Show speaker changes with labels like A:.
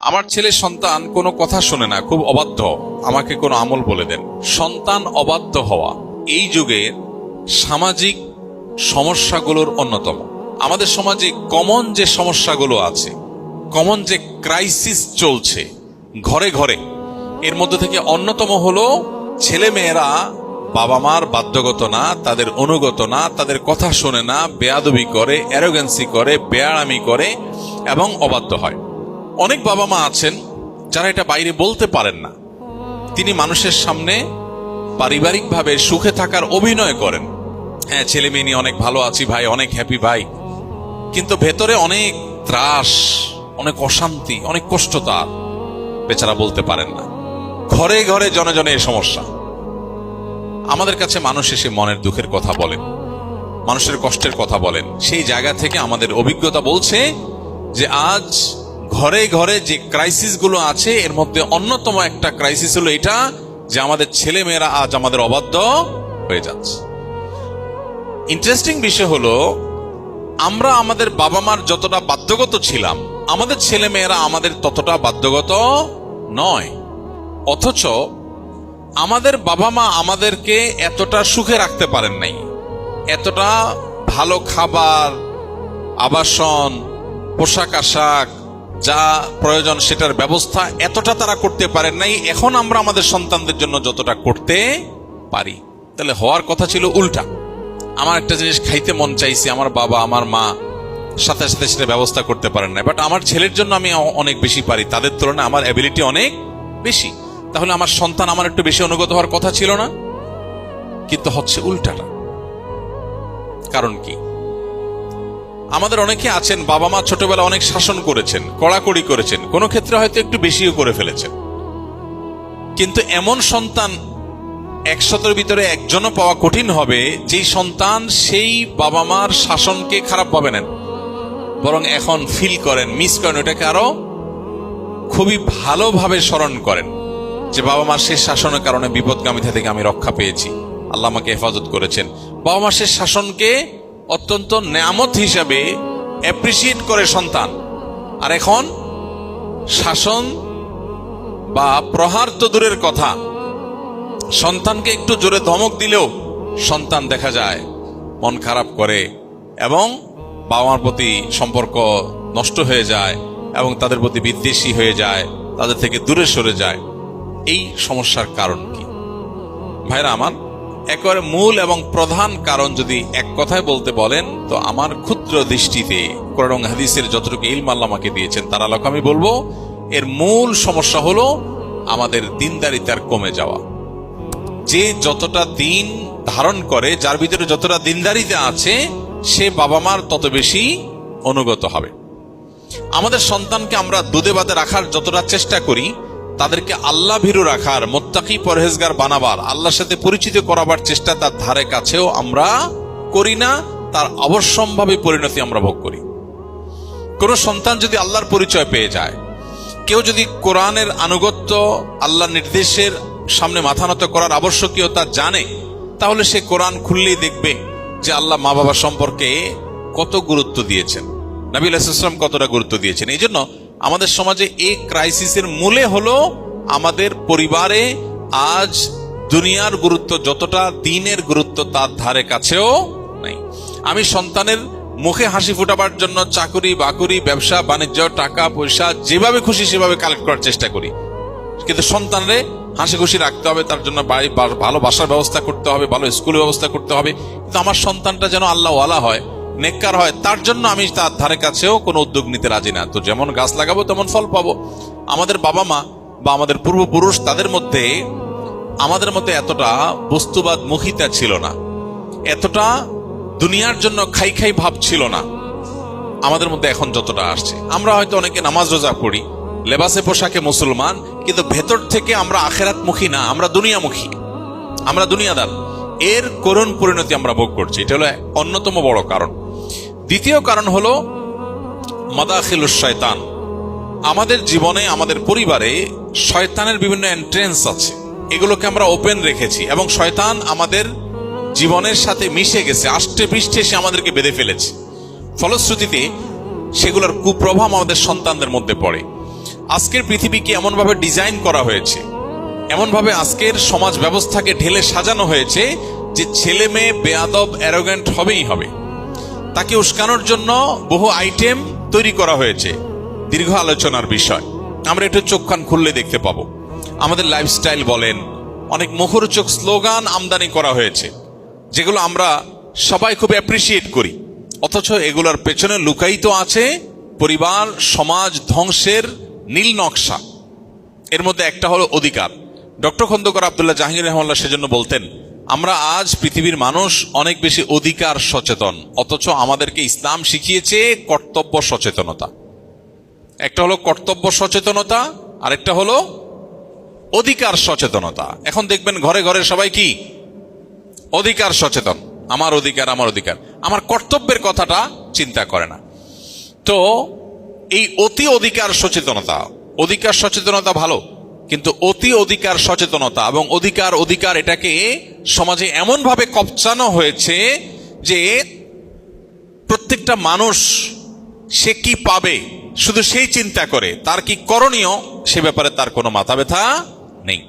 A: আমার ছেলে সন্তান কোনো কথা শোনে না, খুব অবাধ্য, আমাকে কোনো আমল বলে দেন। সন্তান অবাধ্য হওয়া এই যুগের সামাজিক সমস্যাগুলোর অন্যতম। আমাদের সমাজে কমন যে সমস্যাগুলো আছে, কমন যে ক্রাইসিস চলছে ঘরে ঘরে, এর মধ্যে থেকে অন্যতম হলো ছেলে মেয়েরা বাবা মার বাধ্যগত না, তাদের অনুগত না, তাদের কথা শোনে না, বেয়াদবি করে, অ্যারোগেন্সি করে, বেয়ারামি করে এবং অবাধ্য হয়। অনেক বাবা মা আছেন যারা এটা বাইরে বলতে পারেন না, তিনি মানুষের সামনে পারিবারিকভাবে সুখে থাকার অভিনয় করেন। হ্যাঁ, ছেলে মেয়ে নিয়ে অনেক ভালো আছি ভাই, অনেক হ্যাপি ভাই, কিন্তু ভেতরে অনেক ত্রাস, অনেক অশান্তি, অনেক কষ্ট তার, বেচারা বলতে পারেন না। ঘরে ঘরে জনে জনে এই সমস্যা। আমাদের কাছে মানুষ এসে মনের দুঃখের কথা বলেন, মানুষের কষ্টের কথা বলেন। সেই জায়গা থেকে আমাদের অভিজ্ঞতা বলছে যে আজ ঘরে ঘরে যে ক্রাইসিস গুলো আছে, এর মধ্যে অন্যতম একটা ক্রাইসিস হলো এটা যে আমাদের ছেলে মেয়েরা আজ আমাদের অবাধ্য হয়ে যাচ্ছে। ইন্টারেস্টিং বিষয় হলো, আমরা আমাদের বাবা মার যতটা বাধ্যগত ছিলাম, আমাদের ছেলে মেয়েরা আমাদের ততটা বাধ্যগত নয়। অথচ আমাদের বাবা মা আমাদেরকে এতটা সুখে রাখতে পারেন নাই, এতটা ভালো খাবার, আবাসন, পোশাক আশাক, যা প্রয়োজন সেটার ব্যবস্থা এতটা তারা করতে পারেন নাই। এখন আমরা আমাদের সন্তানদের জন্য যতটা করতে পারি, তাহলে হওয়ার কথা ছিল উল্টা। আমার একটা জিনিস খাইতে মন চাইছে, আমার বাবা আমার মা সাথে সাথে সেটা ব্যবস্থা করতে পারেন না, বাট আমার ছেলের জন্য আমি অনেক বেশি পারি, তাদের তুলনায় আমার অ্যাবিলিটি অনেক বেশি, তাহলে আমার সন্তান আমার একটু বেশি অনুগত হওয়ার কথা ছিল না? কিন্তু হচ্ছে উল্টাটা। কারণ কি? আমাদের অনেকে আছেন বাবা মা ছোটবেলা অনেক শাসন করেছেন, কড়াকড়ি করেছেন, কোনো ক্ষেত্রে হয়তো একটু বেশিও করে ফেলেছেন, কিন্তু এমন সন্তান 100-এর ভিতরে একজনও পাওয়া কঠিন হবে যেই সন্তান সেই বাবা মার শাসনকে খারাপ ভাবে নেন, বরং এখন ফিল করেন, মিস করেন, ওটাকে আরো খুবই ভালোভাবে স্মরণ করেন যে বাবা মার শেষ শাসনের কারণে বিপদগামিতা থেকে আমি রক্ষা পেয়েছি, আল্লাহ আমাকে হেফাজত করেছেন। বাবা মার শেষ শাসনকে অত্যন্ত নেয়ামত হিসাবে অ্যাপ্রিসিয়েট করে সন্তান। আর এখন শাসন বা প্রহার তো দূরের কথা, সন্তানকে একটু জোরে ধমক দিলেও সন্তান দেখা যায় মন খারাপ করে এবং বাবা মার প্রতি সম্পর্ক নষ্ট হয়ে যায় এবং তাদের প্রতি বিদ্বেষী হয়ে যায়, তাদের থেকে দূরে সরে যায়। এই সমস্যার কারণ কি ভাইরা আমার? একেবারে মূল এবং প্রধান কারণ যদি এক কথায় বলতে বলেন, তো আমার ক্ষুদ্র দৃষ্টিতে কোরআন এবং হাদিসের যতটুকু ইলম আল্লাহ আমাকে দিয়েছেন তার আলোকে আমি বলবো, এর মূল সমস্যা হলো আমাদের দিনদারিতার কমে যাওয়া। যে যতটা দিন ধারণ করে, যার ভিতরে যতটা দিনদারিতা আছে, সে বাবা মার তত বেশি অনুগত হবে। আমাদের সন্তানকে আমরা দুধে ভাতে রাখার যতটা চেষ্টা করি, তাদেরকে আল্লাহ ভীরু রাখার, মুত্তাকি পরহেজগার বানাবার, আল্লাহর সাথে পরিচিত করাবার চেষ্টা তার ধারে কাছেও আমরা করি না। তার অবশ্যম্ভাবী পরিণতি আমরা ভোগ করি। কোন সন্তান যদি আল্লাহর পরিচয় পেয়ে যায়, কেউ যদি কোরআনের আনুগত্য, আল্লাহর নির্দেশের সামনে মাথা নত করার আবশ্যকীয়তা জানে, তাহলে সে কোরআন খুললেই দেখবে যে আল্লাহ মা বাবা সম্পর্কে কত গুরুত্ব দিয়েছেন, নবী আলাইহিস সালাম কতটা গুরুত্ব দিয়েছেন। এই জন্য আমাদের সমাজে এই ক্রাইসিসের মূলে হলো আমাদের পরিবারে আজ দুনিয়ার গুরুত্ব যতটা, দিনের গুরুত্ব তার ধারে কাছেও নাই। আমি সন্তানের মুখে হাসি ফুটাবার জন্য চাকরি বাকরি, ব্যবসা বাণিজ্য, টাকা পয়সা যেভাবে খুশি সেভাবে কালেক্ট করার চেষ্টা করি, কিন্তু সন্তানরে হাসি খুশি রাখতে হবে, তার জন্য বাড়ি ভালো বাসার ব্যবস্থা করতে হবে, ভালো স্কুলের ব্যবস্থা করতে হবে, কিন্তু আমার সন্তানটা যেন আল্লাহ ওয়ালা হয়, নেককার হয়, তার জন্য আমি তার ধারে কাছেও কোনো উদ্যোগ নিতে রাজি না। তো যেমন গাছ লাগাবো তেমন ফল পাবো। আমাদের বাবা মা বা আমাদের পূর্বপুরুষ, তাদের মধ্যে আমাদের মধ্যে এতটা বস্তুবাদ মুখিতা ছিল না, এতটা দুনিয়ার জন্য খাই খাই ভাব ছিল না আমাদের মধ্যে এখন যতটা আসছে। আমরা হয়তো অনেকে নামাজ রোজা পড়ি, লেবাসে পোশাকে মুসলমান, কিন্তু ভেতর থেকে আমরা আখেরাতমুখী না, আমরা দুনিয়ামুখী, আমরা দুনিয়াদার। এর করুণ পরিণতি আমরা ভোগ করছি। এটা হলো অন্যতম বড় কারণ। দ্বিতীয় কারণ হলো মাদাখিলুশ শয়তান। আমাদের জীবনে, আমাদের পরিবারে শয়তানের বিভিন্ন এন্ট্রেন্স আছে, এগুলোকে আমরা ওপেন রেখেছি এবং শয়তান আমাদের জীবনের সাথে মিশে গেছে, আষ্টে পৃষ্ঠে সে আমাদেরকে বেঁধে ফেলেছে। ফলশ্রুতিতে সেগুলোর কুপ্রভাব আমাদের সন্তানদের মধ্যে পড়ে। আজকের পৃথিবীকে এমনভাবে ডিজাইন করা হয়েছে, এমনভাবে আজকের সমাজ ব্যবস্থাকে ঢেলে সাজানো হয়েছে যে ছেলে মেয়ে বেয়াদব অ্যারোগ্যান্ট হবেই হবে। তাকে উস্কানোর জন্য বহু আইটেম তৈরি করা হয়েছে, দীর্ঘ আলোচনার বিষয়। আমরা একটু চোখ কান খুললে দেখতে পাবো। আমাদের লাইফস্টাইল বলেন, অনেক মুখরোচক স্লোগান আমদানি করা হয়েছে, যেগুলো আমরা সবাই খুব অ্যাপ্রিসিয়েট করি, অথচ এগুলোর পেছনে লুকায়িত আছে পরিবার সমাজ ধ্বংসের নীল নকশা। এর মধ্যে একটা হলো অধিকার। ডক্টর খন্দকার আব্দুল্লাহ জাহাঙ্গীর রহমাল্লাহ সেজন্য বলতেন, আমরা আজ পৃথিবীর মানুষ অনেক বেশি অধিকার সচেতন, অথচ আমাদেরকে ইসলাম শিখিয়েছে কর্তব্য সচেতনতা। একটা হলো কর্তব্য সচেতনতা, আরেকটা হলো অধিকার সচেতনতা। এখন দেখবেন ঘরে ঘরে সবাই কি অধিকার সচেতন, আমার অধিকার আমার অধিকার, আমার কর্তব্যের কথাটা চিন্তা করে না। তো এই অতি অধিকার সচেতনতা, অধিকার সচেতনতা ভালো, কিন্তু অতি অধিকার সচেতনতা এবং অধিকার এটাকে সমাজে এমন ভাবে কবচানো হয়েছে যে প্রত্যেকটা মানুষ সে কি পাবে শুধু সেই চিন্তা করে, তার কি করণীয় সে ব্যাপারে তার কোনো মাথা ব্যথা নেই।